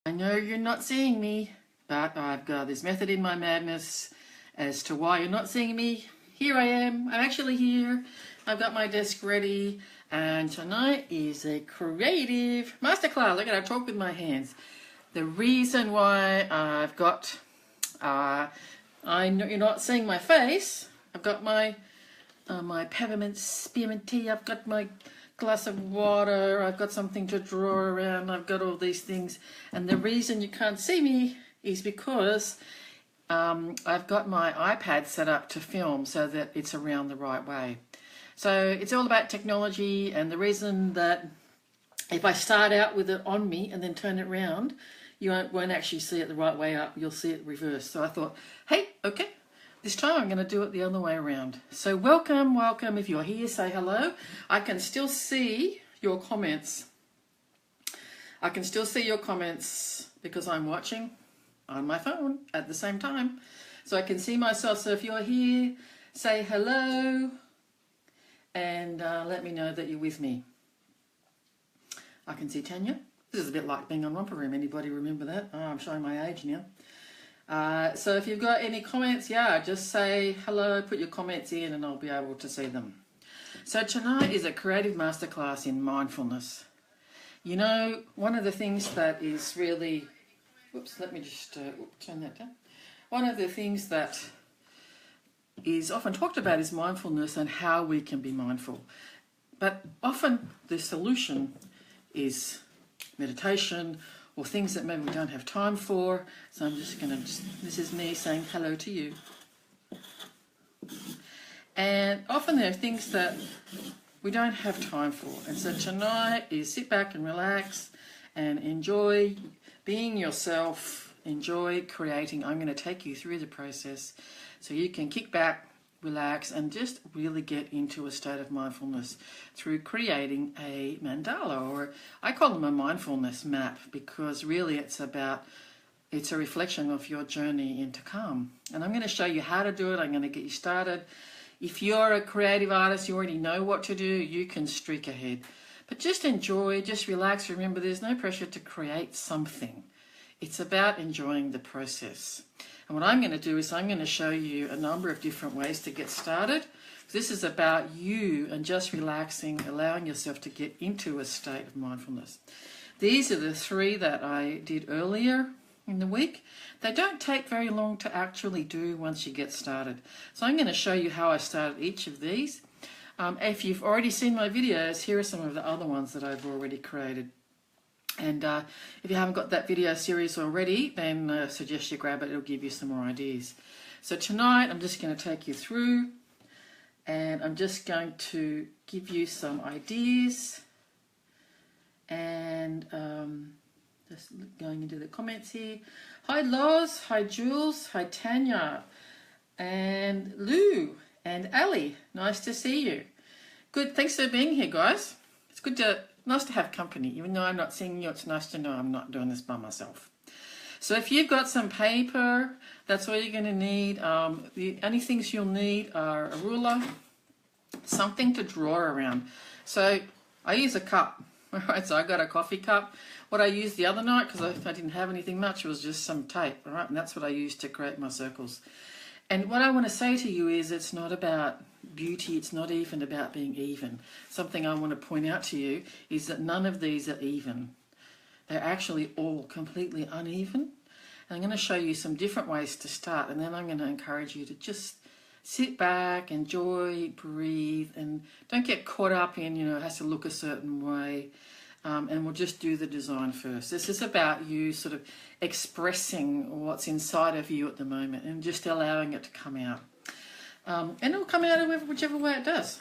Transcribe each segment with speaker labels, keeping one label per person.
Speaker 1: I know you're not seeing me, but I've got this method in my madness as to why you're not seeing me. Here I am. I'm actually here. I've got my desk ready, and tonight is a creative masterclass. Look at I talk with my hands. The reason why I've got, I know you're not seeing my face. I've got my peppermint spearmint tea. I've got my glass of water. I've got something to draw around. I've got all these things, and the reason you can't see me is because I've got my iPad set up to film so that it's around the right way. So it's all about technology, and the reason that if I start out with it on me and then turn it around, you won't actually see it the right way up. You'll see it reversed. So I thought, hey, okay, this time I'm going to do it the other way around. So welcome. If you're here, say hello. I can still see your comments. I can still see your comments because I'm watching on my phone at the same time. So I can see myself. So if you're here, say hello and let me know that you're with me. I can see Tanya. This is a bit like being on Romper Room. Anybody remember that? Oh, I'm showing my age now. So if you've got any comments, just say hello, put your comments in and I'll be able to see them. So tonight is a creative masterclass in mindfulness. You know, one of the things that is really, let me just turn that down. One of the things that is often talked about is mindfulness and how we can be mindful. But often the solution is meditation or things that maybe we don't have time for. So I'm just going to, this is me saying hello to you. And often there are things that we don't have time for. And so tonight is sit back and relax and enjoy being yourself, enjoy creating. I'm going to take you through the process so you can kick back, relax, and just really get into a state of mindfulness through creating a mandala, or I call them a mindfulness map, because really it's a reflection of your journey into calm. And I'm going to show you how to do it. I'm going to get you started. If you're a creative artist, you already know what to do, you can streak ahead. But just enjoy, just relax. Remember, there's no pressure to create something. It's about enjoying the process. And what I'm going to do is I'm going to show you a number of different ways to get started. This is about you and just relaxing, allowing yourself to get into a state of mindfulness. These are the 3 that I did earlier in the week. They don't take very long to actually do once you get started. So I'm going to show you how I started each of these. If you've already seen my videos, here are some of the other ones that I've already created. And if you haven't got that video series already, then I suggest you grab it. It'll give you some more ideas. So tonight I'm just going to take you through, and I'm just going to give you some ideas, and just going into the comments here. Hi Loz, hi Jules, hi Tanya, and Lou, and Ali. Nice to see you. Good, thanks for being here, guys. It's nice to have company. Even though I'm not seeing you, it's nice to know I'm not doing this by myself. So if you've got some paper, that's all you're going to need. The only things you'll need are a ruler, something to draw around. So I use a cup. All right, so I got a coffee cup. What I used the other night, because I didn't have anything much, was just some tape. All right, and that's what I used to create my circles. And what I want to say to you is it's not about beauty, it's not even about being even. Something I want to point out to you is that none of these are even. They're actually all completely uneven. And I'm going to show you some different ways to start, and then I'm going to encourage you to just sit back, enjoy, breathe, and don't get caught up in, it has to look a certain way. And we'll just do the design first. This is about you sort of expressing what's inside of you at the moment and just allowing it to come out. And it'll come out whichever way it does.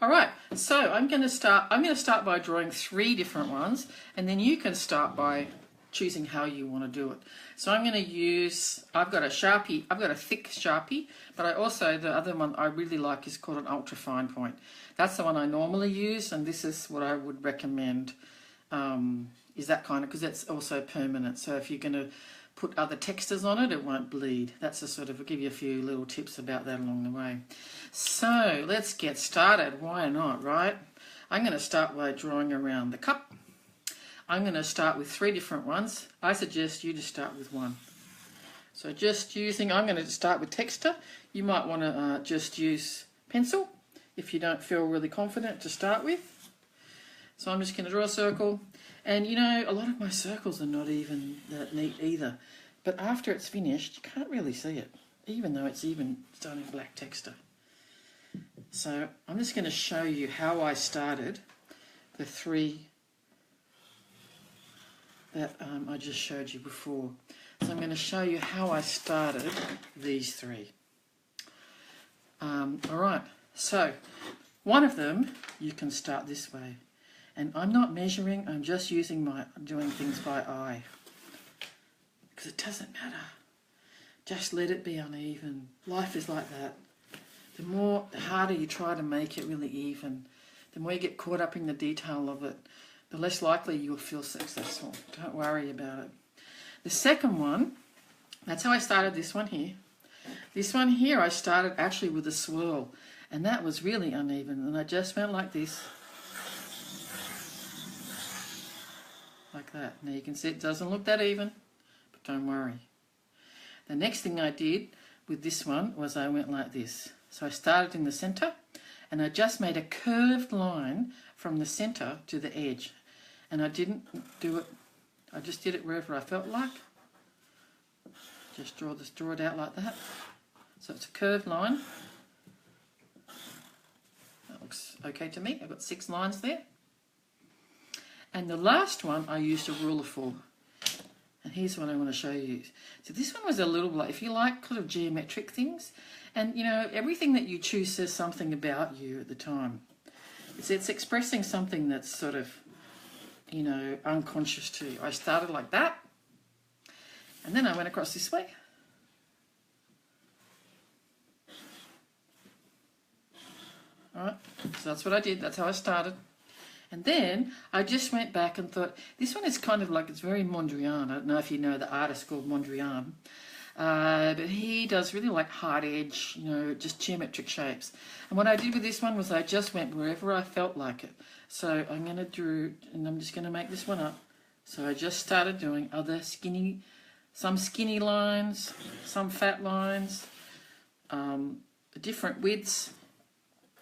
Speaker 1: All right, so I'm going to start by drawing 3 different ones, and then you can start by choosing how you want to do it. So I'm going to use, I've got a Sharpie, I've got a thick Sharpie, but the other one I really like is called an ultra fine point. That's the one I normally use, and this is what I would recommend, is that kind of, because it's also permanent. So if you're going to put other textures on it, it won't bleed. That's a sort of, I'll give you a few little tips about that along the way. So let's get started. Why not, right? I'm going to start by drawing around the cup. I'm going to start with 3 different ones. I suggest you to start with one. So just using, I'm going to start with texture. You might want to just use pencil if you don't feel really confident to start with. So I'm just going to draw a circle. And you know, a lot of my circles are not even that neat either. But after it's finished, you can't really see it, even though it's even done in black texture. So I'm just going to show you how I started the 3 that I just showed you before. So I'm going to show you how I started these 3. All right, so one of them you can start this way. And I'm not measuring, I'm just doing things by eye. Because it doesn't matter. Just let it be uneven. Life is like that. The harder you try to make it really even, the more you get caught up in the detail of it, the less likely you'll feel successful. Don't worry about it. The second one, that's how I started this one here. This one here I started actually with a swirl, and that was really uneven, and I just went like this. Like that. Now you can see it doesn't look that even, but don't worry. The next thing I did with this one was I went like this. So I started in the center and I just made a curved line from the center to the edge. And I didn't do it, I just did it wherever I felt like. Just draw it out like that. So it's a curved line. That looks okay to me. I've got 6 lines there. And the last one I used a ruler for. And here's what I want to show you. So this one was a little like, if you like kind of geometric things, and you know, everything that you choose says something about you at the time. It's expressing something that's sort of, you know, unconscious to you. I started like that, and then I went across this way. All right, so that's what I did. That's how I started. And then I just went back and thought, this one is kind of like, it's very Mondrian. I don't know if you know the artist called Mondrian. But he does really like hard edge, you know, just geometric shapes. And what I did with this one was I just went wherever I felt like it. So I'm going to draw, and I'm just going to make this one up. So I just started doing some skinny lines, some fat lines, different widths.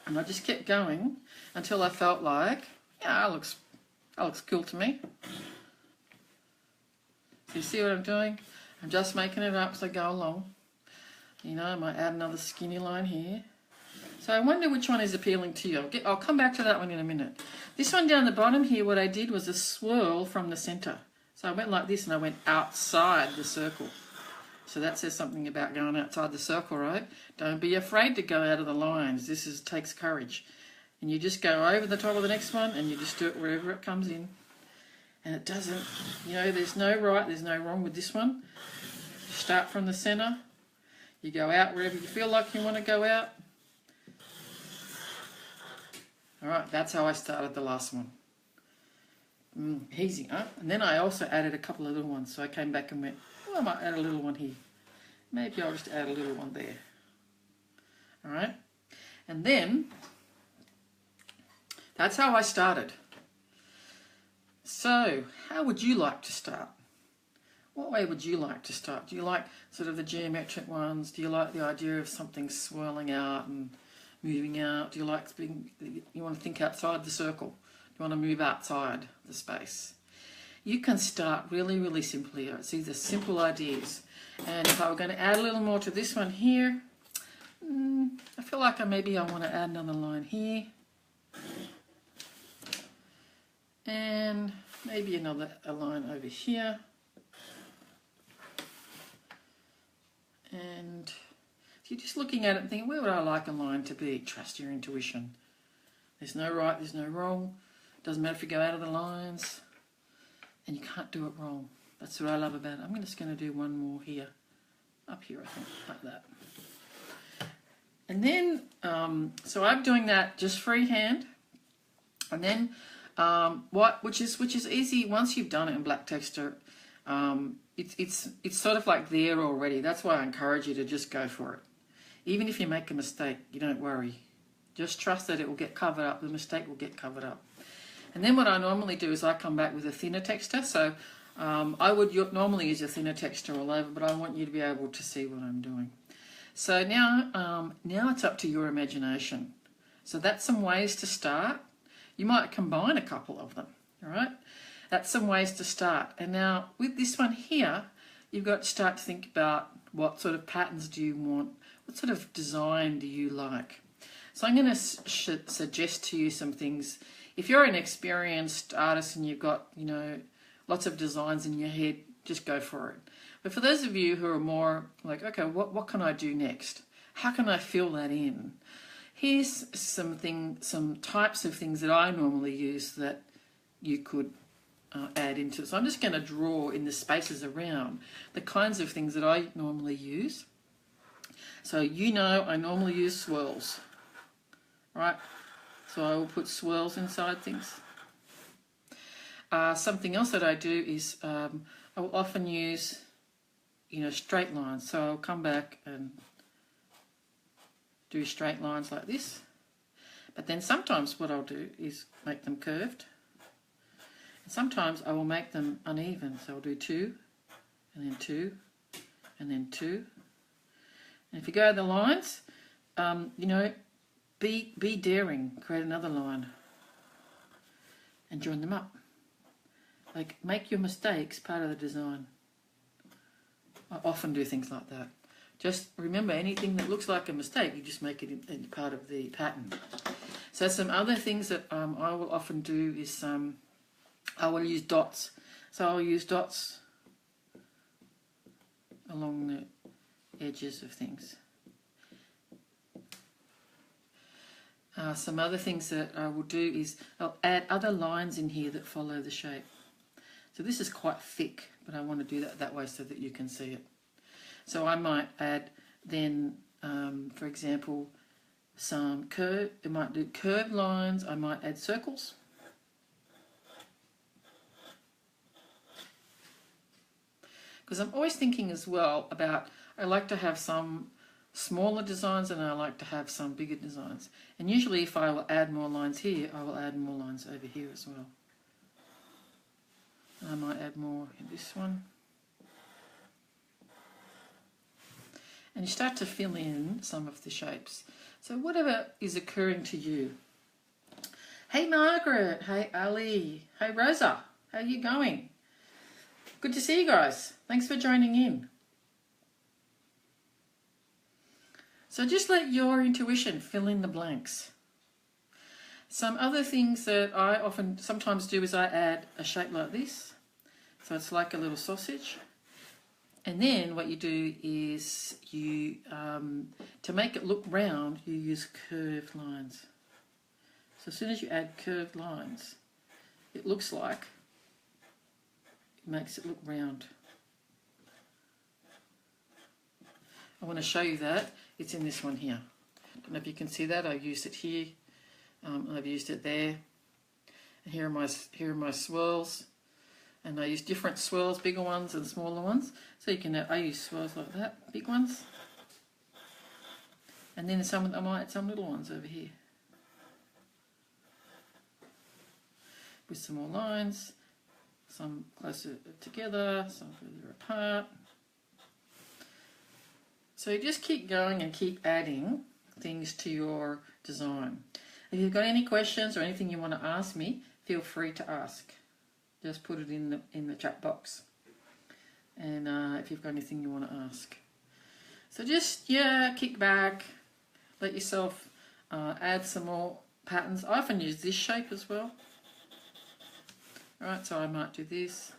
Speaker 1: And I just kept going until I felt like, yeah, that looks cool to me. So you see what I'm doing? I'm just making it up as I go along. You know, I might add another skinny line here. So I wonder which one is appealing to you. I'll come back to that one in a minute. This one down the bottom here, what I did was a swirl from the center. So I went like this and I went outside the circle. So that says something about going outside the circle, right? Don't be afraid to go out of the lines. This takes courage. And you just go over the top of the next one and you just do it wherever it comes in. And it doesn't, you know, there's no right, there's no wrong with this one. You start from the center. You go out wherever you feel like you want to go out. All right, that's how I started the last one. Easy, huh? And then I also added a couple of little ones. So I came back and went, oh, I might add a little one here. Maybe I'll just add a little one there. All right. And then, that's how I started. So, how would you like to start? What way would you like to start? Do you like sort of the geometric ones? Do you like the idea of something swirling out and moving out? Do you like you want to think outside the circle? Do you want to move outside the space? You can start really, really simply. It's either simple ideas. And if I were going to add a little more to this one here, I feel like maybe I want to add another line here. And maybe a line over here. And if you're just looking at it and thinking, where would I like a line to be? Trust your intuition. There's no right, there's no wrong. Doesn't matter if you go out of the lines. And you can't do it wrong. That's what I love about it. I'm just going to do one more here. Up here, I think, like that. And then, so I'm doing that just freehand. And then, which is easy once you've done it in black texture. It's sort of like there already. That's why I encourage you to just go for it. Even if you make a mistake, you don't worry. Just trust that it will get covered up. The mistake will get covered up. And then what I normally do is I come back with a thinner texture. So I would normally use a thinner texture all over, but I want you to be able to see what I'm doing. So now it's up to your imagination. So that's some ways to start. You might combine a couple of them, all right? That's some ways to start. And now with this one here, you've got to start to think about what sort of patterns do you want, what sort of design do you like. So I'm going to suggest to you some things. If you're an experienced artist and you've got, you know, lots of designs in your head, just go for it. But for those of you who are more like, okay, what can I do next? How can I fill that in? Here's some types of things that I normally use that you could add into it. So I'm just going to draw in the spaces around the kinds of things that I normally use. So you know I normally use swirls, right? So I will put swirls inside things. Something else that I do is I will often use, you know, straight lines. So I'll come back and do straight lines like this. But then sometimes what I'll do is make them curved. And sometimes I will make them uneven. So I'll do 2, and then 2, and then 2. And if you go the lines, you know, be daring. Create another line and join them up. Like, make your mistakes part of the design. I often do things like that. Just remember, anything that looks like a mistake, you just make it in part of the pattern. So some other things that I will often do is I will use dots. So I'll use dots along the edges of things. Some other things that I will do is I'll add other lines in here that follow the shape. So this is quite thick, but I want to do that way so that you can see it. So I might add then, for example, some curve. I might do curved lines. I might add circles. Because I'm always thinking as well about, I like to have some smaller designs and I like to have some bigger designs. And usually if I will add more lines here, I will add more lines over here as well. I might add more in this one. And you start to fill in some of the shapes. So whatever is occurring to you. Hey Margaret, hey Ali, hey Rosa, how are you going? Good to see you guys. Thanks for joining in. So just let your intuition fill in the blanks. Some other things that I sometimes do is I add a shape like this. So it's like a little sausage. And then what you do is you, to make it look round, you use curved lines. So as soon as you add curved lines, it looks like, it makes it look round. I want to show you that. It's in this one here. I don't know if you can see that. I've used it here. I've used it there. And here are my swirls. And I use different swirls, bigger ones and smaller ones. So you can, I use swirls like that, big ones. And then I might add some little ones over here. With some more lines, some closer together, some further apart. So you just keep going and keep adding things to your design. If you've got any questions or anything you want to ask me, feel free to ask. Just put it in the chat box. And if you've got anything you want to ask. So just, kick back, let yourself add some more patterns. I often use this shape as well. Alright, so I might do this.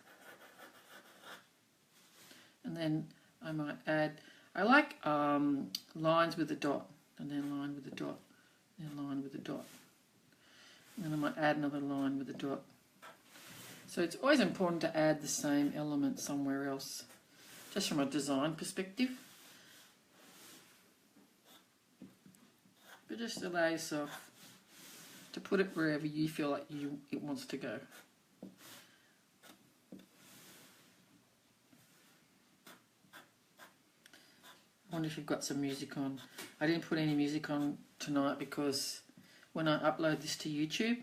Speaker 1: And then I might add, I like lines with a dot, and then line with a dot, and line with a dot. And then I might add another line with a dot. So it's always important to add the same element somewhere else, just from a design perspective. But just allow yourself to put it wherever you feel like it wants to go. I wonder if you've got some music on. I didn't put any music on tonight because when I upload this to YouTube,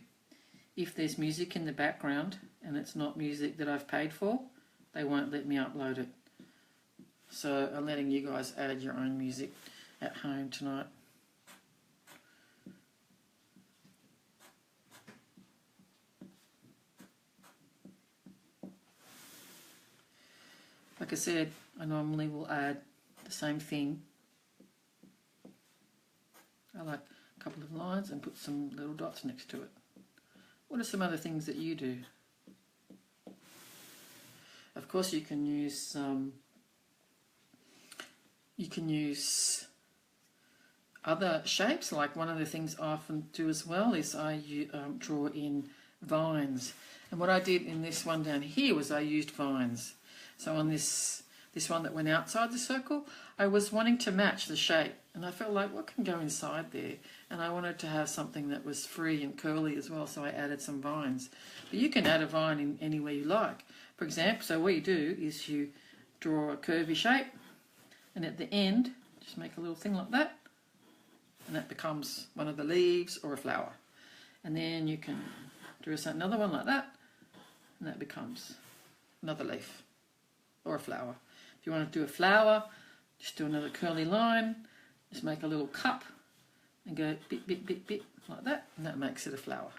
Speaker 1: if there's music in the background and it's not music that I've paid for, they won't let me upload it. So I'm letting you guys add your own music at home tonight. Like I said, I normally will add the same thing. I like a couple of lines and put some little dots next to it. What are some other things that you do? Of course, you can use other shapes. Like one of the things I often do as well is I draw in vines. And what I did in this one down here was I used vines. So on this one that went outside the circle, I was wanting to match the shape, and I felt like what can go inside there, and I wanted to have something that was free and curly as well, so I added some vines. But you can add a vine in anywhere you like. For example, so what you do is you draw a curvy shape, and at the end just make a little thing like that, and that becomes one of the leaves or a flower. And then you can draw another one like that, and that becomes another leaf or a flower. If you want to do a flower, just do another curly line, just make a little cup and go bit, bit, bit, bit like that, and that makes it a flower.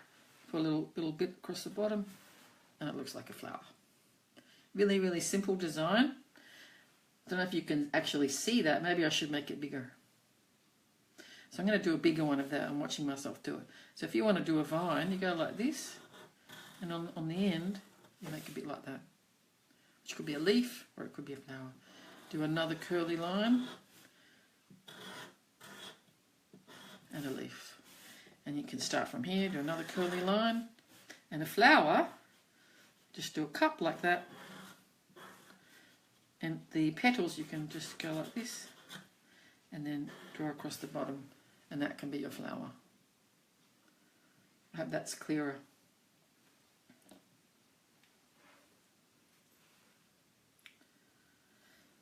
Speaker 1: Put a little bit across the bottom and it looks like a flower. Really, really simple design. Don't know if you can actually see that. Maybe I should make it bigger. So I'm going to do a bigger one of that. I'm watching myself do it. So if you want to do a vine, you go like this, and on the end you make a bit like that, which could be a leaf or it could be a flower. Do another curly line and a leaf. And you can start from here, do another curly line and a flower. Just do a cup like that. And the petals you can just go like this and then draw across the bottom, and that can be your flower. I hope that's clearer.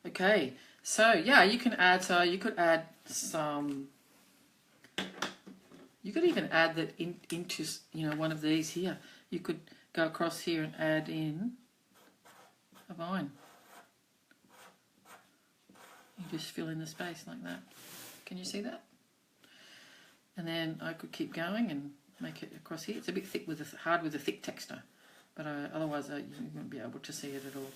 Speaker 1: Okay, so yeah, you can add, so you could add some, you could even add that into, you know, one of these here. You could go across here and add in a vine. You just fill in the space like that. Can you see that? And then I could keep going and make it across here. It's a bit thick hard with a thick texture, but otherwise you won't be able to see it at all.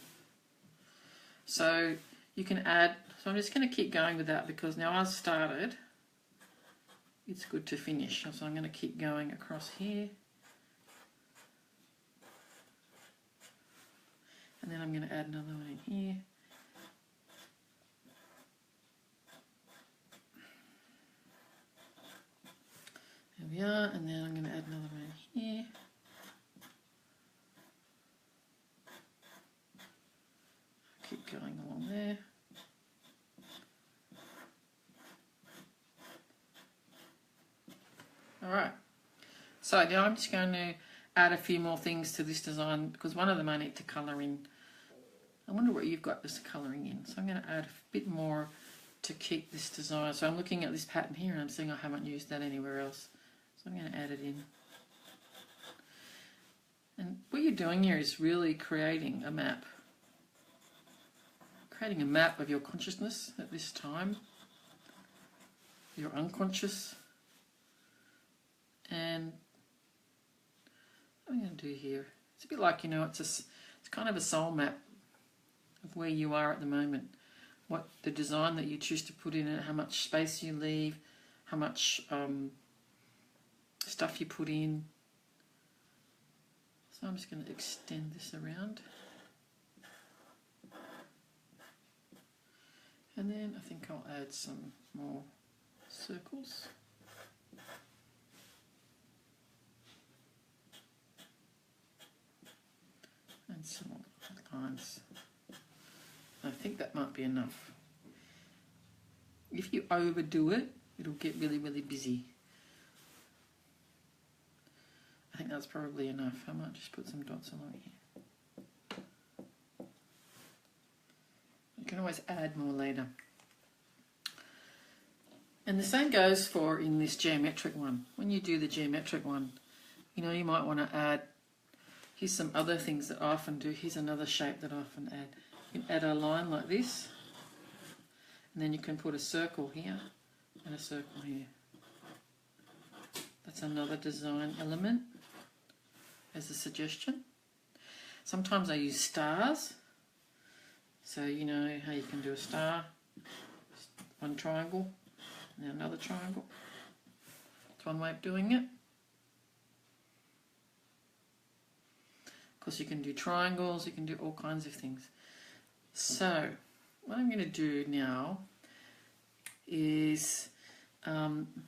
Speaker 1: So you can add, so I'm just going to keep going with that because now I've started, it's good to finish. So I'm going to keep going across here. And then I'm going to add another one in here. There we are, and then I'm going to add another one in here. Keep going along there. Alright, so now I'm just going to add a few more things to this design because one of them I need to colour in. I wonder what you've got this colouring in. So I'm going to add a bit more to keep this design. So I'm looking at this pattern here and I'm seeing I haven't used that anywhere else. So I'm going to add it in. And what you're doing here is really creating a map. Creating a map of your consciousness at this time, your unconscious, and what I'm going to do here, it's a bit like, you know, it's kind of a soul map of where you are at the moment, what the design that you choose to put in it, how much space you leave, how much stuff you put in. So I'm just going to extend this around. And then I think I'll add some more circles. And some more lines. I think that might be enough. If you overdo it, it'll get really, really busy. I think that's probably enough. I might just put some dots along here. You can always add more later. And the same goes for in this geometric one. When you do the geometric one, You know, you might want to add, here's some other things that I often do. Here's another shape that I often add. You can add a line like this, and then you can put a circle here and a circle here. That's another design element as a suggestion. Sometimes I use stars. So you know how you can do a star, one triangle, and another triangle. That's one way of doing it. Of course you can do triangles, you can do all kinds of things. So what I'm going to do now is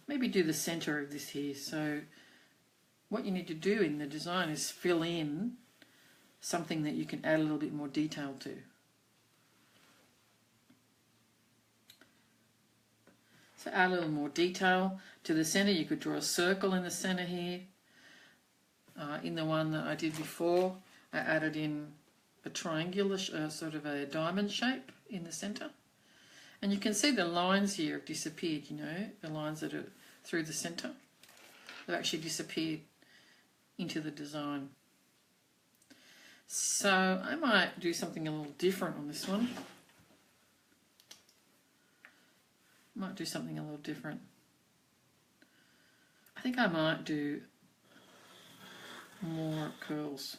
Speaker 1: maybe do the center of this here. So what you need to do in the design is fill in something that you can add a little bit more detail to. So add a little more detail to the center. You could draw a circle in the center here. In the one that I did before, I added in a triangular, sort of a diamond shape in the center. And you can see the lines here have disappeared, you know, the lines that are through the center. They've actually disappeared into the design. So I might do something a little different on this one. Might do something a little different. I think I might do more curls.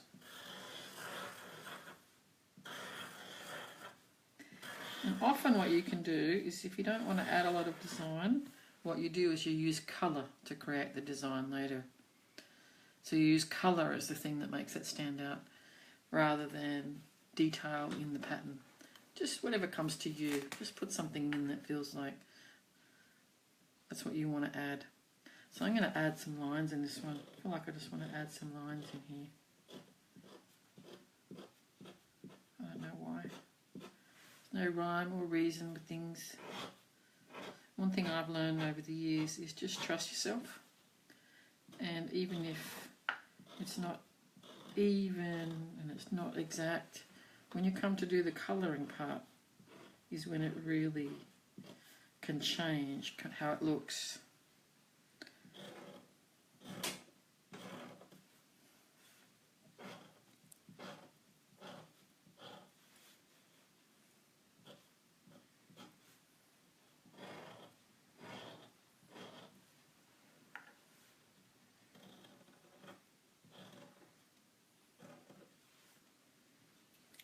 Speaker 1: And often what you can do is, if you don't want to add a lot of design, what you do is you use colour to create the design later. So you use colour as the thing that makes it stand out rather than detail in the pattern. Just whatever comes to you. Just put something in that feels like that's what you want to add. So I'm going to add some lines in this one. I feel like I just want to add some lines in here. I don't know why. There's no rhyme or reason with things. One thing I've learned over the years is just trust yourself. And even if it's not even and it's not exact, when you come to do the colouring part is when it really can change how it looks.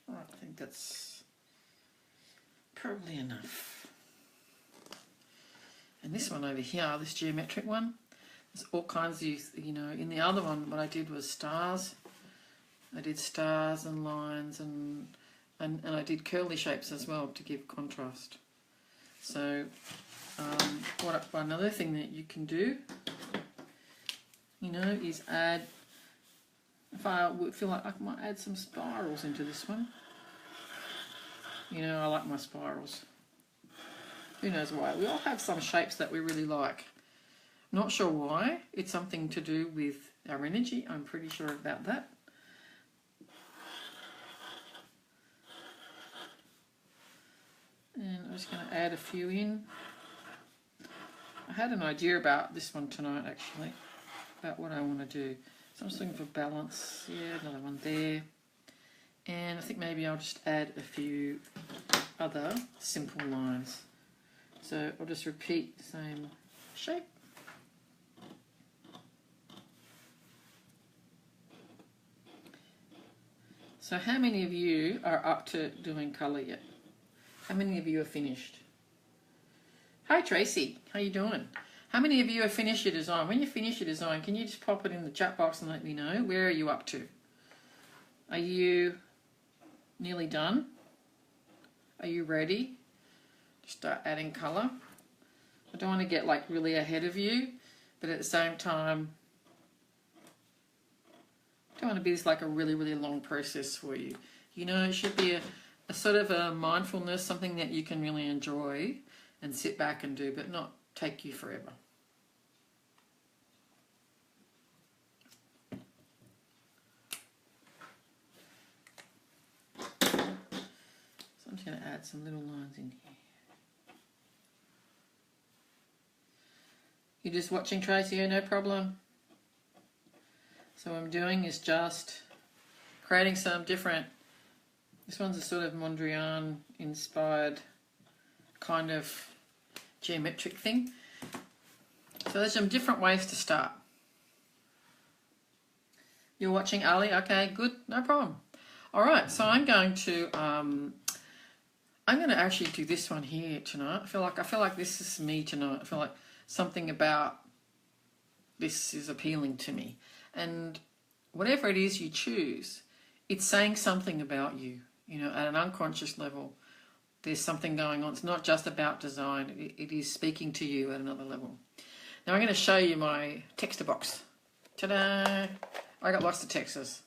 Speaker 1: I think that's probably enough. And this one over here, this geometric one, there's all kinds of, you know, in the other one what I did was stars. I did stars and lines and I did curly shapes as well to give contrast. So another thing that you can do, you know, is add, if I would feel like I might add some spirals into this one. You know, I like my spirals. Who knows why? We all have some shapes that we really like. Not sure why. It's something to do with our energy. I'm pretty sure about that. And I'm just going to add a few in. I had an idea about this one tonight, actually, about what I want to do. So I'm just looking for balance. Yeah, another one there. And I think maybe I'll just add a few other simple lines. So I'll just repeat the same shape. So how many of you are up to doing colour yet? How many of you are finished? Hi Tracy, how you doing? How many of you have finished your design? When you finish your design, can you just pop it in the chat box and let me know? Where are you up to? Are you nearly done? Are you ready to start adding colour? I don't want to get like really ahead of you, but at the same time, I don't want to be this like a really, really long process for you. You know, it should be a sort of a mindfulness, something that you can really enjoy and sit back and do, but not take you forever. So I'm just going to add some little lines in here. You're just watching, Tracy? No problem. So what I'm doing is just creating some different, this one's a sort of Mondrian inspired kind of geometric thing. So there's some different ways to start. You're watching Ali? Okay, good, no problem. All right, so I'm going to actually do this one here tonight. I feel like this is me tonight. I feel like something about this is appealing to me. And whatever it is you choose, it's saying something about you. You know, at an unconscious level, there's something going on. It's not just about design. It is speaking to you at another level. Now I'm going to show you my texter box. Ta-da! I got lots of texters.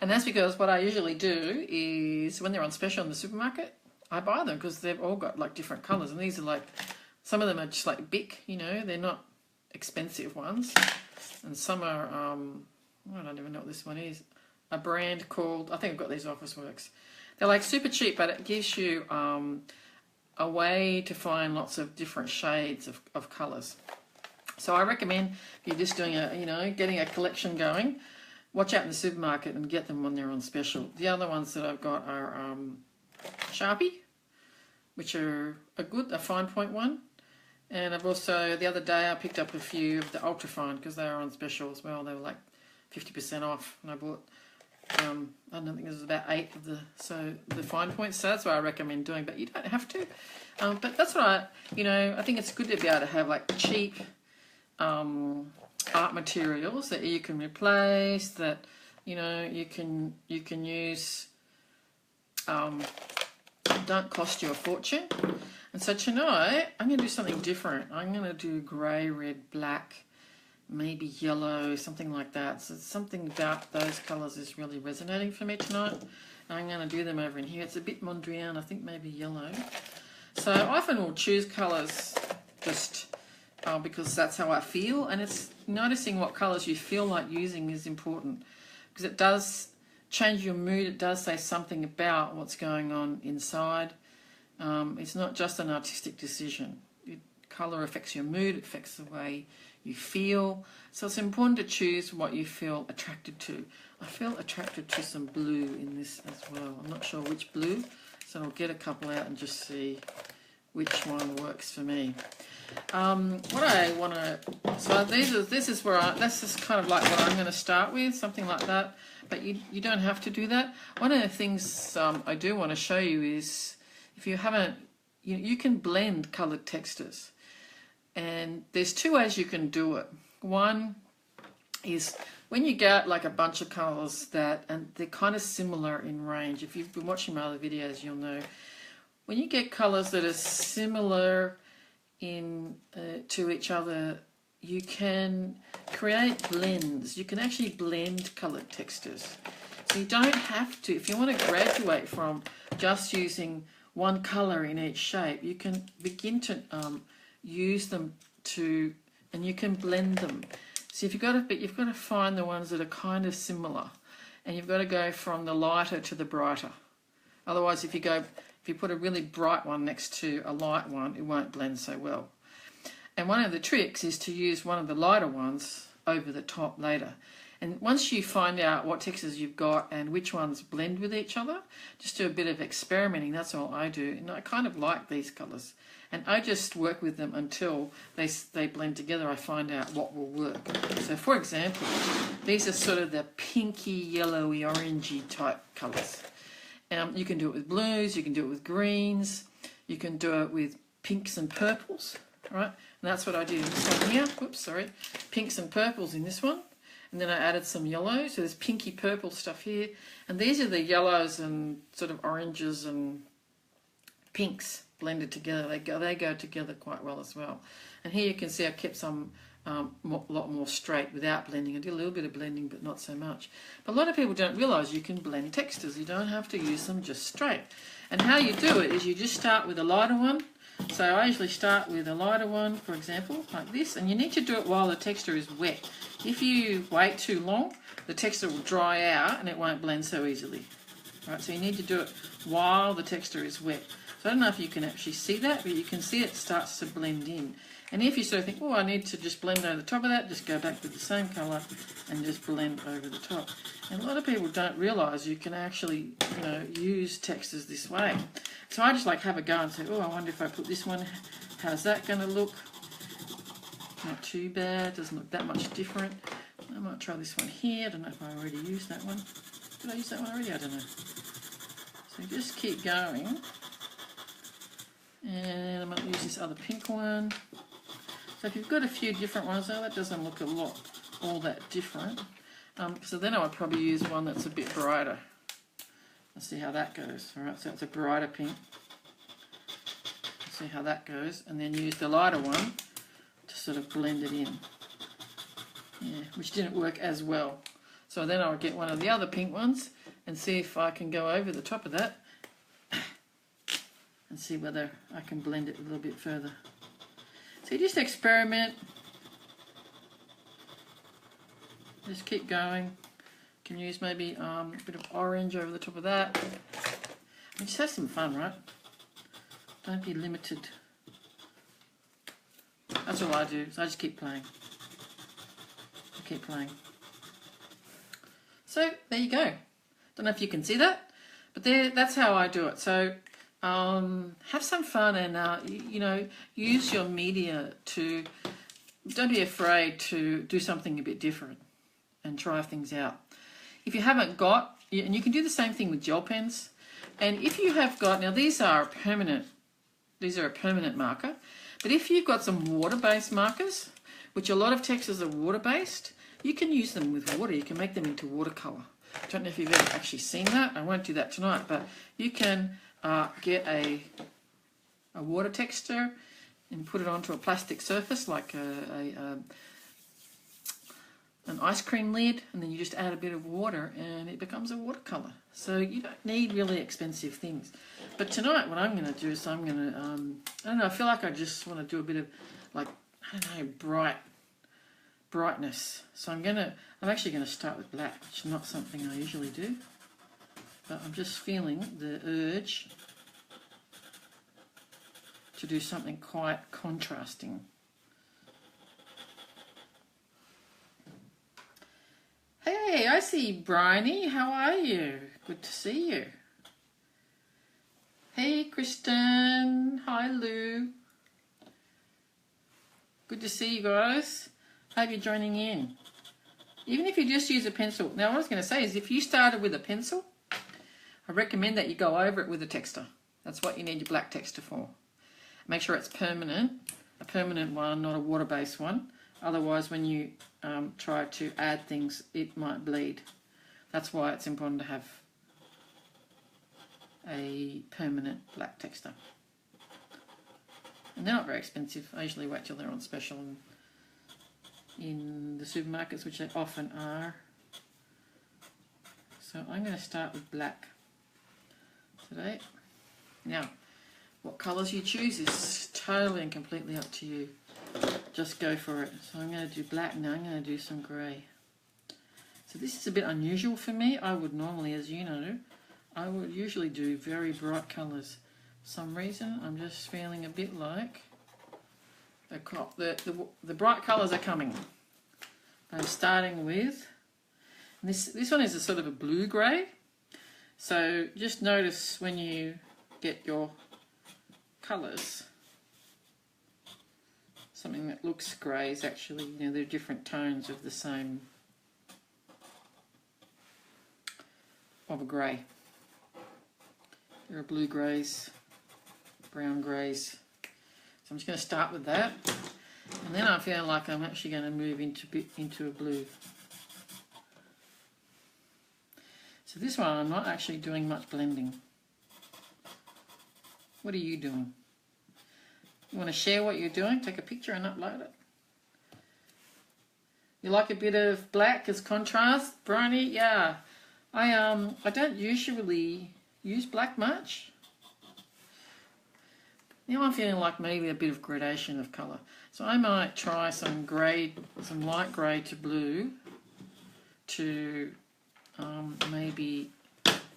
Speaker 1: And that's because what I usually do is when they're on special in the supermarket, I buy them because they've all got like different colours. And these are like, some of them are just like Bic, you know, they're not expensive ones. And some are, I don't even know what this one is, a brand called, I think I've got these Officeworks. They're like super cheap, but it gives you a way to find lots of different shades of colours. So I recommend if you're just doing getting a collection going, watch out in the supermarket and get them when they're on special. The other ones that I've got are Sharpie, which are a fine point one. And I've also, the other day I picked up a few of the ultra fine because they are on special as well. They were like 50% off, and I bought, I don't think there's about 8 of the fine points. So that's what I recommend doing, but you don't have to. But that's what I think it's good to be able to have like cheap art materials that you can replace, that you can use, don't cost you a fortune. And so tonight I'm going to do something different. I'm going to do grey, red, black, maybe yellow, something like that. So something about those colours is really resonating for me tonight. And I'm going to do them over in here. It's a bit Mondrian, I think maybe yellow. So I often will choose colours just because that's how I feel, and it's noticing what colours you feel like using is important because it does change your mood. It does say something about what's going on inside. It's not just an artistic decision. Colour affects your mood, it affects the way you feel. So it's important to choose what you feel attracted to. I feel attracted to some blue in this as well. I'm not sure which blue, so I'll get a couple out and just see which one works for me. What I want to, so this is kind of like what I'm going to start with, something like that. But you don't have to do that. One of the things I do want to show you is, if you haven't, you can blend coloured textures, and there's 2 ways you can do it. One is when you get like a bunch of colours and they're kind of similar in range. If you've been watching my other videos, you'll know when you get colours that are similar to each other, you can create blends. You can actually blend coloured textures. So you don't have to, if you want to graduate from just using one colour in each shape, you can begin to use them and you can blend them. So you've got to find the ones that are kind of similar, and you've got to go from the lighter to the brighter. Otherwise, if you put a really bright one next to a light one, it won't blend so well. And one of the tricks is to use one of the lighter ones over the top later. And once you find out what textures you've got and which ones blend with each other, just do a bit of experimenting. That's all I do. And I kind of like these colours. And I just work with them until they blend together. I find out what will work. So for example, these are sort of the pinky, yellowy, orangey type colours. You can do it with blues, you can do it with greens, you can do it with pinks and purples, right? And that's what I did in this one here. Oops, sorry. Pinks and purples in this one. And then I added some yellow, so there's pinky purple stuff here. And these are the yellows and sort of oranges and pinks blended together. They go together quite well as well. And here you can see I kept some lot more straight without blending. I did a little bit of blending, but not so much. But a lot of people don't realise you can blend textures. You don't have to use them just straight. And how you do it is you just start with a lighter one. So I usually start with a lighter one, for example, like this. And you need to do it while the texture is wet. If you wait too long, the texture will dry out and it won't blend so easily. Right, so you need to do it while the texture is wet. So I don't know if you can actually see that, but you can see it starts to blend in. And if you sort of think, oh, I need to just blend over the top of that, just go back with the same colour and just blend over the top. And a lot of people don't realise you can actually, use textures this way. So I just like have a go and say, oh, I wonder if I put this one, how's that going to look? Not too bad, doesn't look that much different. I might try this one here. I don't know if I already used that one. Did I use that one already? I don't know. So just keep going. And I might use this other pink one. So if you've got a few different ones, though, that doesn't look all that different. So then I would probably use one that's a bit brighter. Let's see how that goes. All right, so it's a brighter pink. Let's see how that goes. And then use the lighter one to sort of blend it in. Yeah, which didn't work as well. So then I'll get one of the other pink ones and see if I can go over the top of that and see whether I can blend it a little bit further. So you just experiment. Just keep going. You can use maybe a bit of orange over the top of that. And just have some fun, right? Don't be limited. That's all I do. So I just keep playing. I keep playing. So there you go. Don't know if you can see that, but that's how I do it. So have some fun and use your media to. Don't be afraid to do something a bit different and try things out. If you haven't got, and you can do the same thing with gel pens. And if you have got, now these are a permanent marker. But if you've got some water-based markers, which a lot of textures are water-based, you can use them with water. You can make them into watercolour. I don't know if you've ever actually seen that. I won't do that tonight, but you can get a water texture and put it onto a plastic surface like an ice cream lid, and then you just add a bit of water and it becomes a watercolour. So you don't need really expensive things. But tonight what I'm going to do is I'm going to, I don't know, I feel like I just want to do a bit of like, I don't know, brightness. So I'm actually going to start with black, which is not something I usually do. But I'm just feeling the urge to do something quite contrasting. Hey, I see Bryony. How are you? Good to see you. Hey, Kristen. Hi, Lou. Good to see you guys. Hope you're joining in. Even if you just use a pencil. Now, what I was going to say is if you started with a pencil, I recommend that you go over it with a texter. That's what you need your black texter for. Make sure it's permanent, a permanent one, not a water-based one. Otherwise, when you try to add things, it might bleed. That's why it's important to have a permanent black texter. And they're not very expensive. I usually wait till they're on special in the supermarkets, which they often are. So I'm going to start with black today. Now, what colours you choose is totally and completely up to you. Just go for it. So I'm going to do black now. I'm going to do some grey. So this is a bit unusual for me. I would normally, as you know, I would usually do very bright colours. For some reason, I'm just feeling a bit like the bright colours are coming. I'm starting with, this one is a sort of a blue-grey. So just notice when you get your colours, something that looks grey is actually, they're different tones of the same, of a grey. There are blue greys, brown greys. So I'm just going to start with that. And then I feel like I'm actually going to move into a blue. So this one I'm not actually doing much blending. What are you doing? You want to share what you're doing? Take a picture and upload it. You like a bit of black as contrast, Bryony? Yeah. I don't usually use black much. Now I'm feeling like maybe a bit of gradation of colour. So I might try some grey, some light grey to blue to maybe,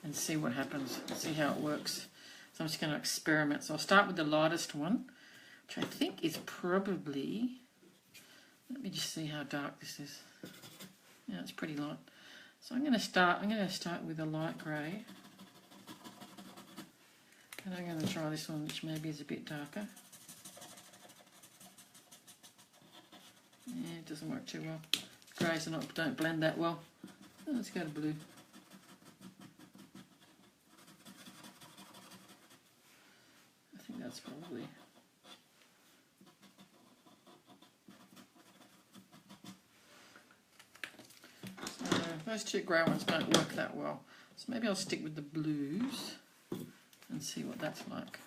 Speaker 1: and see what happens, see how it works. So I'm just going to experiment. So I'll start with the lightest one, which I think is probably, let me just see how dark this is. Yeah, it's pretty light. So I'm going to start with a light grey. And I'm going to try this one, which maybe is a bit darker. Yeah, it doesn't work too well. Greys don't blend that well. Oh, let's go to blue. I think that's probably. So those two grey ones don't work that well. So maybe I'll stick with the blues and see what that's like.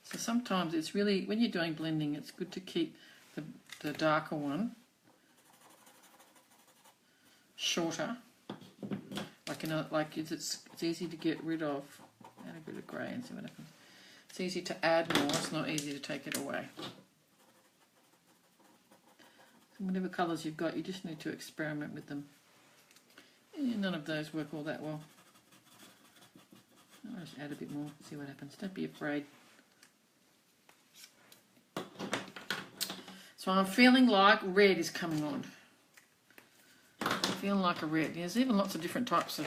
Speaker 1: So sometimes it's really, when you're doing blending, it's good to keep the darker one shorter. Like it's easy to get rid of. Add a bit of grey and see what happens. It's easy to add more, it's not easy to take it away. So whatever colours you've got, you just need to experiment with them. Yeah, none of those work all that well. I'll just add a bit more, see what happens. Don't be afraid. So I'm feeling like red is coming on. I'm feeling like a red. There's even lots of different types of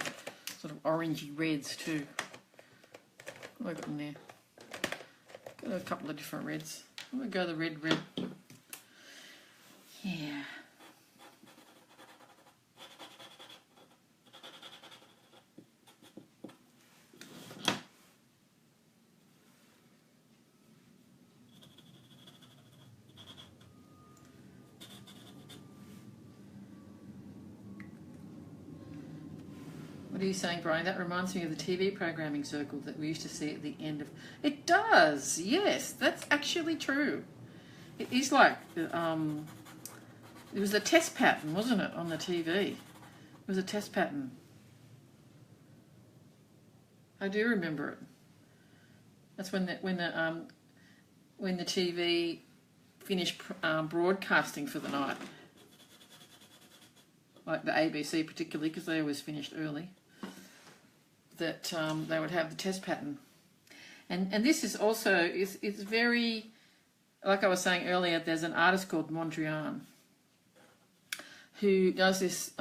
Speaker 1: sort of orangey reds too. What have I got in there? Got a couple of different reds. I'm going to go the red. Yeah. What are you saying, Brian? That reminds me of the TV programming circle that we used to see at the end of... It does, yes, that's actually true. It is like, it was a test pattern, wasn't it, on the TV? It was a test pattern. I do remember it. That's when the TV finished broadcasting for the night. Like the ABC particularly, because they always finished early. That they would have the test pattern, and this is also it's very, like I was saying earlier. There's an artist called Mondrian who does this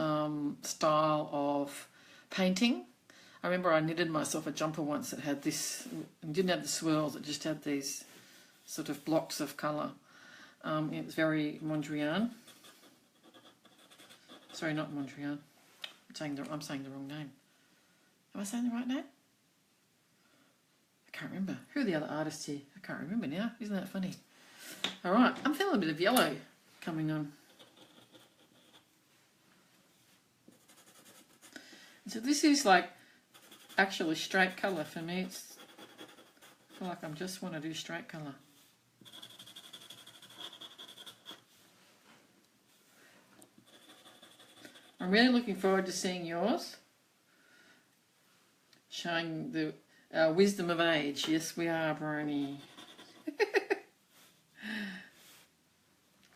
Speaker 1: style of painting. I remember I knitted myself a jumper once that had this. It didn't have the swirls; it just had these sort of blocks of colour. It was very Mondrian. Sorry, not Mondrian. I'm saying the wrong name. Am I saying the right name? I can't remember. Who are the other artists here? I can't remember now. Isn't that funny? All right, I'm feeling a bit of yellow coming on. So this is like actually straight colour for me. I feel like I just want to do straight colour. I'm really looking forward to seeing yours. Showing the wisdom of age. Yes, we are, Brony.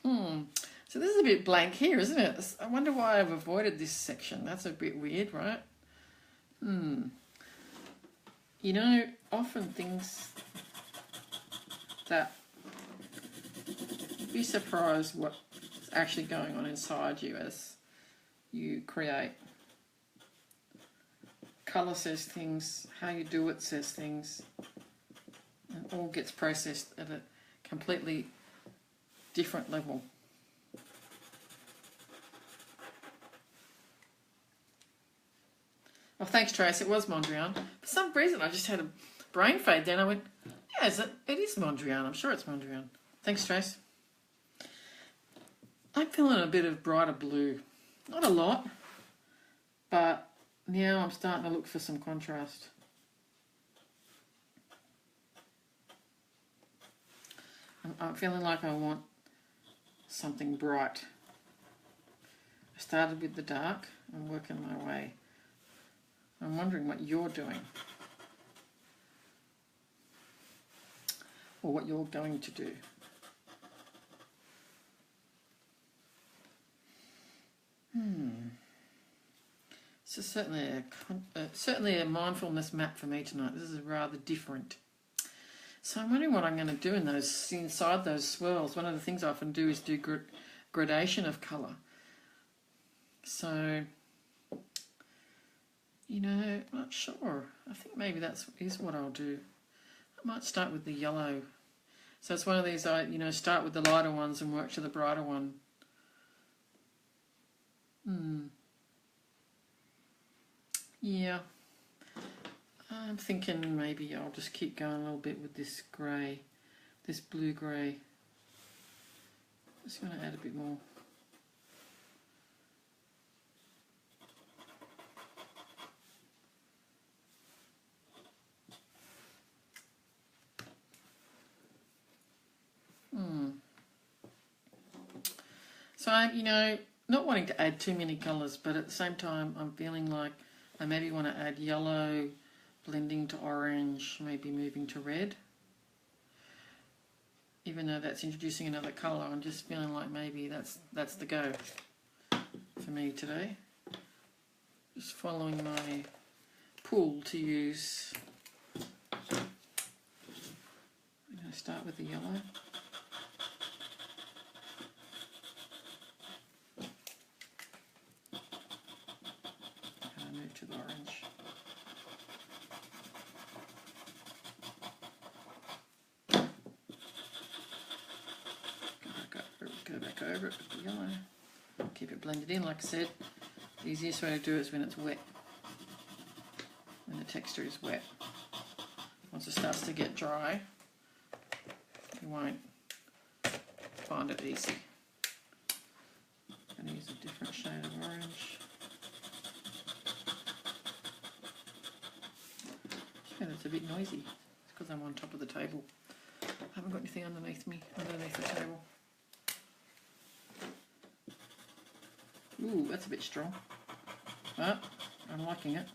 Speaker 1: So this is a bit blank here, isn't it? I wonder why I've avoided this section. That's a bit weird, right? You know, often things that you'd be surprised what's actually going on inside you as you create. Colour says things, how you do it says things, and all gets processed at a completely different level. Well, thanks, Trace. It was Mondrian. For some reason, I just had a brain fade then. I went, yeah, it is Mondrian. I'm sure it's Mondrian. Thanks, Trace. I'm feeling a bit of brighter blue. Not a lot, but now I'm starting to look for some contrast. I'm feeling like I want something bright. I started with the dark. I'm working my way. I'm wondering what you're doing. Or what you're going to do. This is certainly a mindfulness map for me tonight. This is rather different. So I'm wondering what I'm going to do in those, inside those swirls. One of the things I often do is do gradation of colour. So, you know, I'm not sure. I think maybe is what I'll do. I might start with the yellow. So it's one of these, you know, start with the lighter ones and work to the brighter one. Yeah. I'm thinking maybe I'll just keep going a little bit with this grey, this blue grey. Just going to add a bit more. So I'm, you know, not wanting to add too many colours, but at the same time I'm feeling like I maybe want to add yellow, blending to orange, maybe moving to red. Even though that's introducing another colour, I'm just feeling like maybe that's the go for me today. Just following my pull to use. I'm going to start with the yellow. And move to the orange. Go back over it with the yellow. Keep it blended in, like I said. The easiest way to do it is when it's wet. When the texture is wet. Once it starts to get dry, you won't find it easy. I'm going to use a different shade of orange. Yeah, that's a bit noisy. It's because I'm on top of the table. I haven't got anything underneath the table. Ooh, that's a bit strong. But I'm liking it.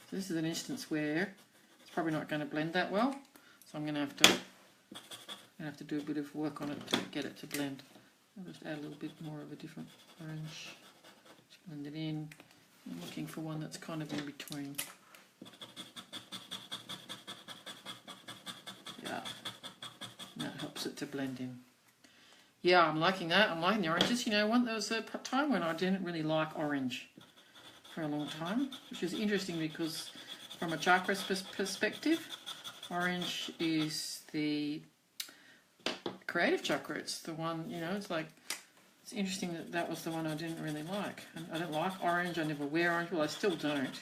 Speaker 1: So this is an instance where it's probably not going to blend that well. So I'm going to have to do a bit of work on it to get it to blend. I'll just add a little bit more of a different orange. Just blend it in. I'm looking for one that's kind of in between. Yeah, and that helps it to blend in. Yeah, I'm liking that. I'm liking the oranges. You know, there was a time when I didn't really like orange for a long time, which is interesting because from a chakra perspective, orange is the creative chakra. It's the one, you know, it's interesting that was the one I didn't really like. I don't like orange. I never wear orange. Well, I still don't.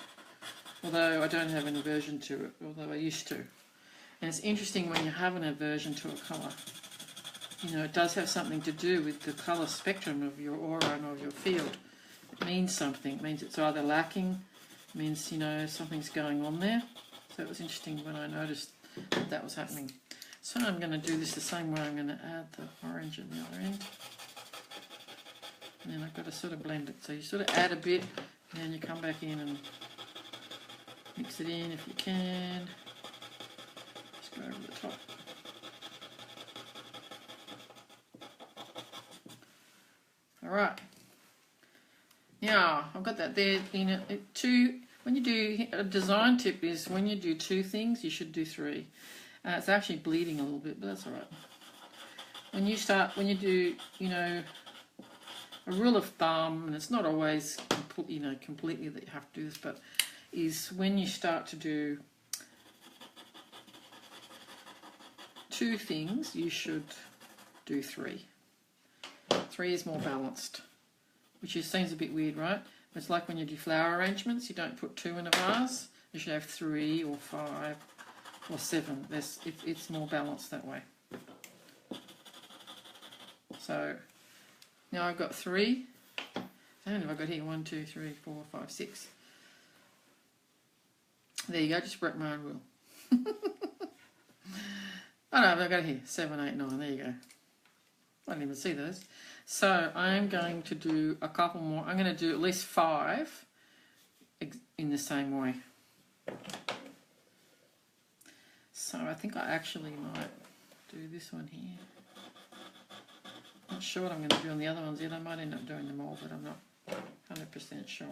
Speaker 1: Although I don't have an aversion to it, although I used to. And it's interesting when you have an aversion to a colour. You know, it does have something to do with the colour spectrum of your aura and of your field. It means something. It means it's either lacking, it means, you know, something's going on there. So it was interesting when I noticed that was happening. So I'm going to do this the same way. I'm going to add the orange at the other end. And then I've got to sort of blend it. So you sort of add a bit, and then you come back in and mix it in if you can. Just go over the top. Alright, now I've got that there. When you do, a design tip is when you do two things, you should do three. It's actually bleeding a little bit, but that's alright. When you do, you know, a rule of thumb, and it's not always, completely that you have to do this, but is when you start to do two things, you should do three. Three is more balanced, which seems a bit weird, right? It's like when you do flower arrangements, you don't put two in a vase. You should have 3 or 5 or 7. It's more balanced that way. So now I've got 3. How many have I got here? 1, 2, 3, 4, 5, 6. There you go. Just broke my own rule. Oh no, I've got it here. 7, 8, 9. There you go. I didn't even see those. So I'm going to do a couple more. I'm going to do at least 5 in the same way. So I think I actually might do this one here. Not sure what I'm going to do on the other ones yet. I might end up doing them all, but I'm not 100% sure.